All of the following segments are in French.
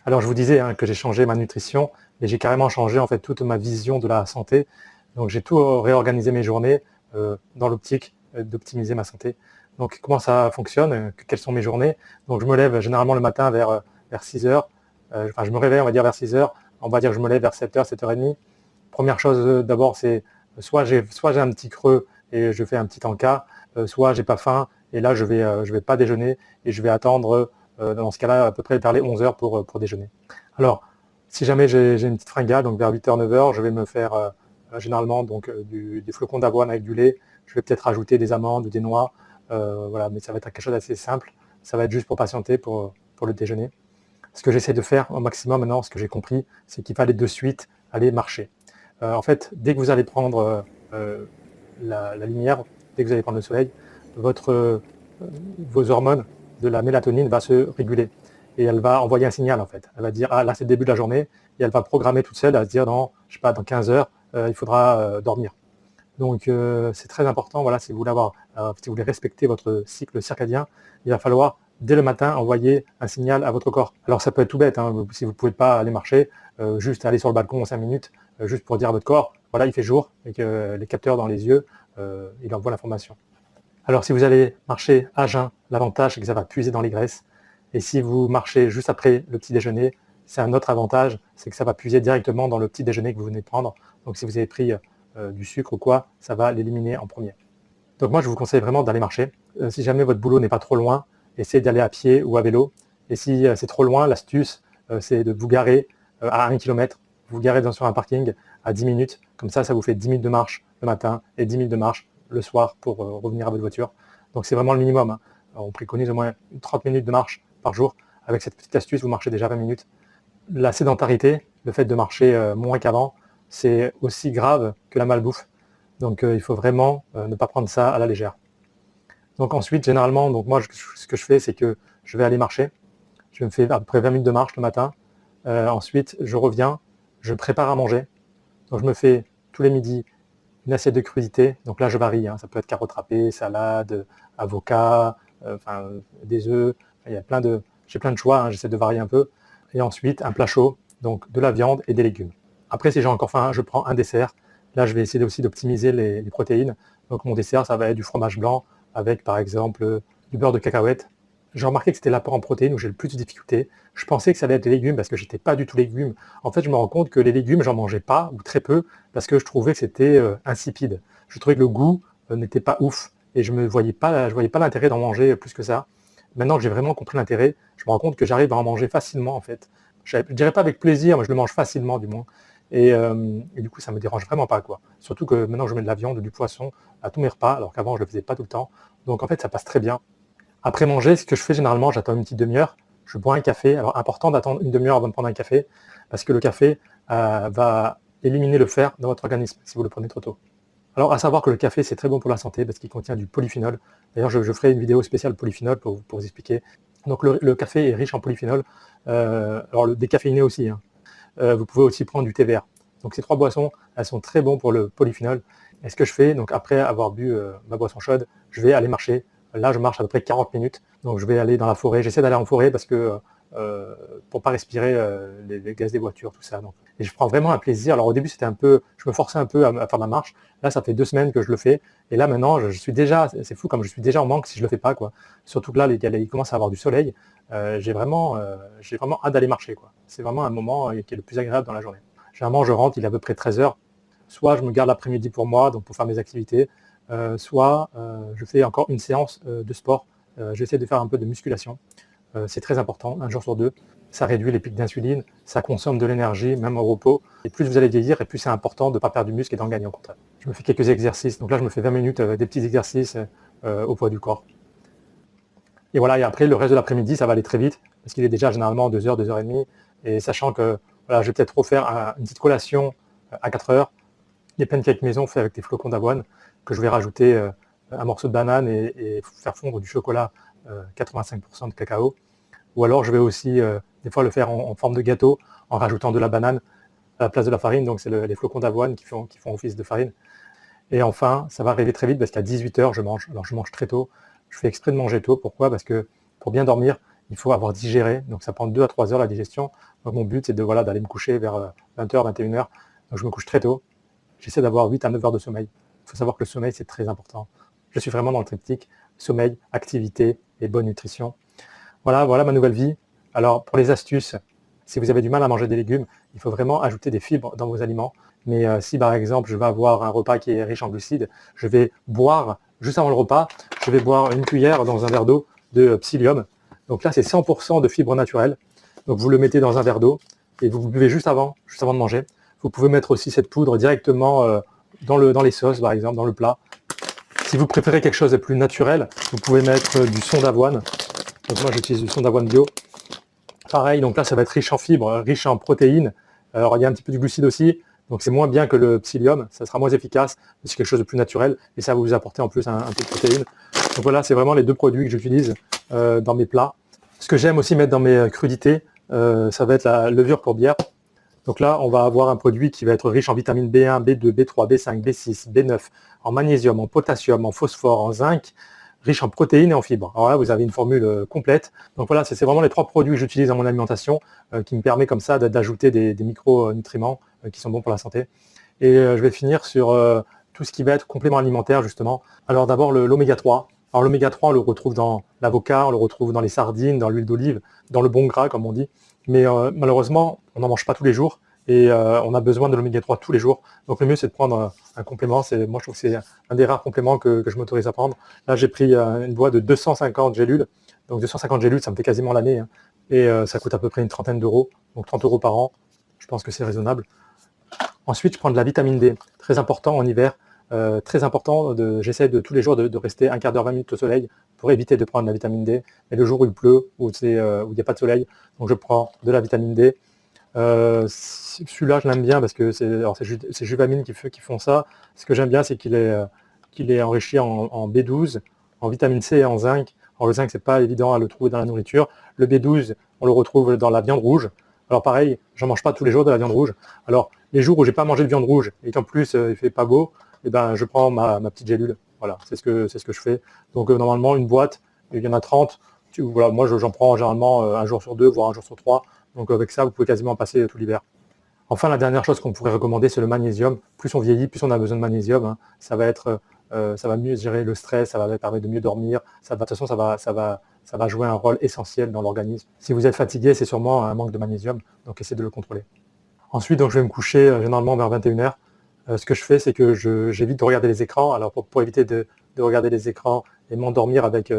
Alors je vous disais que j'ai changé ma nutrition et j'ai carrément changé en fait toute ma vision de la santé. Donc j'ai tout réorganisé mes journées dans l'optique d'optimiser ma santé. Donc comment ça fonctionne, quelles sont mes journées? Donc je me lève généralement le matin vers 6 heures. Enfin je me réveille on va dire vers 6 heures. On va dire que je me lève vers 7 heures, 7h30. Première chose d'abord c'est soit j'ai un petit creux et je fais un petit encas, soit j'ai pas faim et là je vais pas déjeuner et je vais attendre dans ce cas-là à peu près vers les 11 heures pour déjeuner. Alors, si jamais j'ai une petite fringale, donc vers 8h, 9h, je vais me faire généralement donc, des flocons d'avoine avec du lait. Je vais peut-être rajouter des amandes ou des noix, voilà, mais ça va être quelque chose d'assez simple. Ça va être juste pour patienter pour le déjeuner. Ce que j'essaie de faire au maximum maintenant, ce que j'ai compris, c'est qu'il fallait de suite aller marcher. En fait, dès que vous allez prendre la lumière, dès que vous allez prendre le soleil, vos hormones de la mélatonine va se réguler et elle va envoyer un signal en fait. Elle va dire ah là c'est le début de la journée et elle va programmer toute seule à se dire dans je sais pas dans 15 heures il faudra dormir. Donc c'est très important voilà si vous voulez respecter votre cycle circadien, il va falloir dès le matin envoyer un signal à votre corps. Alors ça peut être tout bête si vous ne pouvez pas aller marcher, juste aller sur le balcon en 5 minutes juste pour dire à votre corps voilà il fait jour et que les capteurs dans les yeux il envoie l'information. Alors si vous allez marcher à jeun, l'avantage c'est que ça va puiser dans les graisses. Et si vous marchez juste après le petit déjeuner, c'est un autre avantage, c'est que ça va puiser directement dans le petit déjeuner que vous venez de prendre. Donc si vous avez pris du sucre ou quoi, ça va l'éliminer en premier. Donc moi je vous conseille vraiment d'aller marcher. Si jamais votre boulot n'est pas trop loin, essayez d'aller à pied ou à vélo. Et si c'est trop loin, l'astuce c'est de vous garer à 1 km. Vous garez sur un parking à 10 minutes. Comme ça vous fait 10 minutes de marche le matin et 10 minutes de marche le soir pour revenir à votre voiture. Donc c'est vraiment le minimum. On préconise au moins 30 minutes de marche par jour. Avec cette petite astuce, vous marchez déjà 20 minutes. La sédentarité, le fait de marcher moins qu'avant, c'est aussi grave que la malbouffe. Donc il faut vraiment ne pas prendre ça à la légère. Donc ensuite, généralement, donc moi ce que je fais, c'est que je vais aller marcher. Je me fais à peu près 20 minutes de marche le matin. Ensuite, je reviens, je prépare à manger. Donc je me fais tous les midis une assiette de crudités, donc là je varie, ça peut être carottes râpées, salade, avocat, des œufs, j'ai plein de choix, j'essaie de varier un peu. Et ensuite un plat chaud, donc de la viande et des légumes. Après si j'ai encore faim, je prends un dessert. Là je vais essayer aussi d'optimiser les protéines. Donc mon dessert ça va être du fromage blanc avec par exemple du beurre de cacahuète. J'ai remarqué que c'était l'apport en protéines où j'ai le plus de difficultés. Je pensais que ça allait être les légumes parce que j'étais pas du tout légumes. En fait, je me rends compte que les légumes, j'en mangeais pas ou très peu parce que je trouvais que c'était insipide. Je trouvais que le goût n'était pas ouf et je voyais pas l'intérêt d'en manger plus que ça. Maintenant que j'ai vraiment compris l'intérêt, je me rends compte que j'arrive à en manger facilement en fait. Je dirais pas avec plaisir, mais je le mange facilement du moins. Et du coup, ça me dérange vraiment pas quoi. Surtout que maintenant, je mets de la viande, du poisson à tous mes repas, alors qu'avant, je le faisais pas tout le temps. Donc en fait, ça passe très bien. Après manger, ce que je fais généralement, j'attends une petite demi-heure, je bois un café. Alors important d'attendre une demi-heure avant de prendre un café, parce que le café va éliminer le fer dans votre organisme si vous le prenez trop tôt. Alors à savoir que le café c'est très bon pour la santé parce qu'il contient du polyphénol. D'ailleurs je ferai une vidéo spéciale polyphénol pour vous expliquer. Donc le café est riche en polyphénol, alors le décaféiné aussi. Vous pouvez aussi prendre du thé vert. Donc ces trois boissons, elles sont très bonnes pour le polyphénol. Et ce que je fais, donc après avoir bu ma boisson chaude, je vais aller marcher. Là, je marche à peu près 40 minutes. Donc je vais aller dans la forêt. J'essaie d'aller en forêt parce que pour pas respirer les gaz des voitures, tout ça. Donc. Et je prends vraiment un plaisir. Alors au début, c'était un peu, je me forçais un peu à faire ma marche. Là, ça fait 2 semaines que je le fais. Et là, maintenant, je suis déjà, c'est fou comme je suis déjà en manque si je le fais pas, quoi. Surtout que là, il commence à avoir du soleil. J'ai vraiment hâte d'aller marcher, quoi. C'est vraiment un moment qui est le plus agréable dans la journée. Généralement, je rentre, il est à peu près 13 heures. Soit je me garde l'après-midi pour moi, donc pour faire mes activités, soit je fais encore une séance de sport. J'essaie de faire un peu de musculation. C'est très important, 1 jour sur 2. Ça réduit les pics d'insuline, ça consomme de l'énergie, même au repos. Et plus vous allez vieillir, et plus c'est important de ne pas perdre du muscle et d'en gagner au contraire. Je me fais quelques exercices. Donc là, je me fais 20 minutes, des petits exercices au poids du corps. Et voilà, et après, le reste de l'après-midi, ça va aller très vite, parce qu'il est déjà généralement 2h, 2h30. Et sachant que voilà, je vais peut-être refaire une petite collation à 4h, des pancakes maison faits avec des flocons d'avoine, que je vais rajouter un morceau de banane et faire fondre du chocolat 85% de cacao. Ou alors je vais aussi des fois le faire en forme de gâteau en rajoutant de la banane à la place de la farine. Donc c'est les flocons d'avoine qui font office de farine. Et enfin, ça va arriver très vite parce qu'à 18h, je mange. Alors je mange très tôt. Je fais exprès de manger tôt. Pourquoi? Parce que pour bien dormir, il faut avoir digéré, donc ça prend 2 à 3 heures la digestion. Donc mon but c'est de voilà, d'aller me coucher vers 20h, 21h, donc je me couche très tôt. J'essaie d'avoir 8 à 9 heures de sommeil. Il faut savoir que le sommeil c'est très important. Je suis vraiment dans le triptyque sommeil, activité et bonne nutrition. Voilà ma nouvelle vie. Alors pour les astuces, si vous avez du mal à manger des légumes, il faut vraiment ajouter des fibres dans vos aliments. Mais si par exemple je vais avoir un repas qui est riche en glucides, je vais boire, juste avant le repas, je vais boire une cuillère dans un verre d'eau de psyllium. Donc là c'est 100% de fibres naturelles. Donc vous le mettez dans un verre d'eau et vous buvez juste avant de manger. Vous pouvez mettre aussi cette poudre directement dans les sauces par exemple, dans le plat. Si vous préférez quelque chose de plus naturel, vous pouvez mettre du son d'avoine. Donc moi j'utilise du son d'avoine bio. Pareil, donc là ça va être riche en fibres, riche en protéines. Alors il y a un petit peu du glucide aussi, donc c'est moins bien que le psyllium, ça sera moins efficace, mais c'est quelque chose de plus naturel et ça va vous apporter en plus un peu de protéines. Donc voilà, c'est vraiment les deux produits que j'utilise dans mes plats. Ce que j'aime aussi mettre dans mes crudités, ça va être la levure pour bière. Donc là, on va avoir un produit qui va être riche en vitamine B1, B2, B3, B5, B6, B9, en magnésium, en potassium, en phosphore, en zinc, riche en protéines et en fibres. Alors là, vous avez une formule complète. Donc voilà, c'est vraiment les 3 produits que j'utilise dans mon alimentation qui me permet comme ça d'ajouter des micronutriments qui sont bons pour la santé. Et je vais finir sur tout ce qui va être complément alimentaire justement. Alors d'abord l'oméga 3. Alors l'oméga 3, on le retrouve dans l'avocat, on le retrouve dans les sardines, dans l'huile d'olive, dans le bon gras comme on dit. Mais malheureusement, on n'en mange pas tous les jours et on a besoin de l'oméga 3 tous les jours. Donc le mieux, c'est de prendre un complément. Moi, je trouve que c'est un des rares compléments que je m'autorise à prendre. Là, j'ai pris une boîte de 250 gélules. Donc 250 gélules, ça me fait quasiment l'année. Hein. Et ça coûte à peu près une trentaine d'euros. Donc 30 euros par an. Je pense que c'est raisonnable. Ensuite, je prends de la vitamine D. Très important en hiver. Très important, j'essaie de tous les jours de rester un quart d'heure, 20 minutes au soleil pour éviter de prendre la vitamine D. Et le jour où il pleut, où il n'y a pas de soleil, donc je prends de la vitamine D. Celui-là, je l'aime bien parce que c'est Juvamine qui font ça. Ce que j'aime bien, c'est qu'il est enrichi en B12, en vitamine C et en zinc. Alors le zinc, c'est pas évident à le trouver dans la nourriture. Le B12, on le retrouve dans la viande rouge. Alors pareil, j'en mange pas tous les jours de la viande rouge. Alors les jours où j'ai pas mangé de viande rouge et qu'en plus il fait pas beau, eh ben, je prends ma petite gélule. Voilà, c'est ce que je fais. Donc normalement, une boîte, il y en a 30. Voilà, moi, j'en prends généralement un jour sur 2, voire un jour sur 3. Donc avec ça, vous pouvez quasiment passer tout l'hiver. Enfin, la dernière chose qu'on pourrait recommander, c'est le magnésium. Plus on vieillit, plus on a besoin de magnésium. Hein. Ça va mieux gérer le stress, ça va permettre de mieux dormir. De toute façon, ça va jouer un rôle essentiel dans l'organisme. Si vous êtes fatigué, c'est sûrement un manque de magnésium. Donc essayez de le contrôler. Ensuite, donc, je vais me coucher généralement vers 21h. Ce que je fais, c'est que j'évite de regarder les écrans. Alors pour éviter de regarder les écrans et m'endormir avec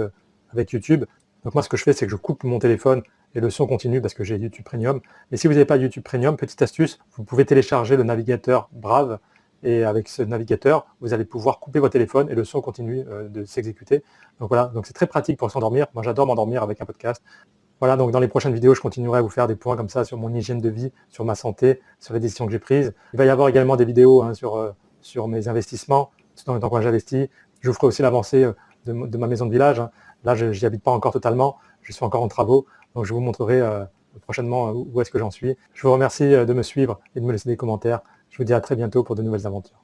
YouTube, donc moi ce que je fais, c'est que je coupe mon téléphone et le son continue parce que j'ai YouTube Premium. Mais si vous n'avez pas YouTube Premium, petite astuce, vous pouvez télécharger le navigateur Brave et avec ce navigateur, vous allez pouvoir couper votre téléphone et le son continue de s'exécuter. Donc voilà, donc c'est très pratique pour s'endormir. Moi j'adore m'endormir avec un podcast. Voilà, donc dans les prochaines vidéos, je continuerai à vous faire des points comme ça sur mon hygiène de vie, sur ma santé, sur les décisions que j'ai prises. Il va y avoir également des vidéos sur mes investissements, dans quoi j'investis. Je vous ferai aussi l'avancée de ma maison de village. Hein. Là, je n'y habite pas encore totalement, je suis encore en travaux, donc je vous montrerai prochainement où est-ce que j'en suis. Je vous remercie de me suivre et de me laisser des commentaires. Je vous dis à très bientôt pour de nouvelles aventures.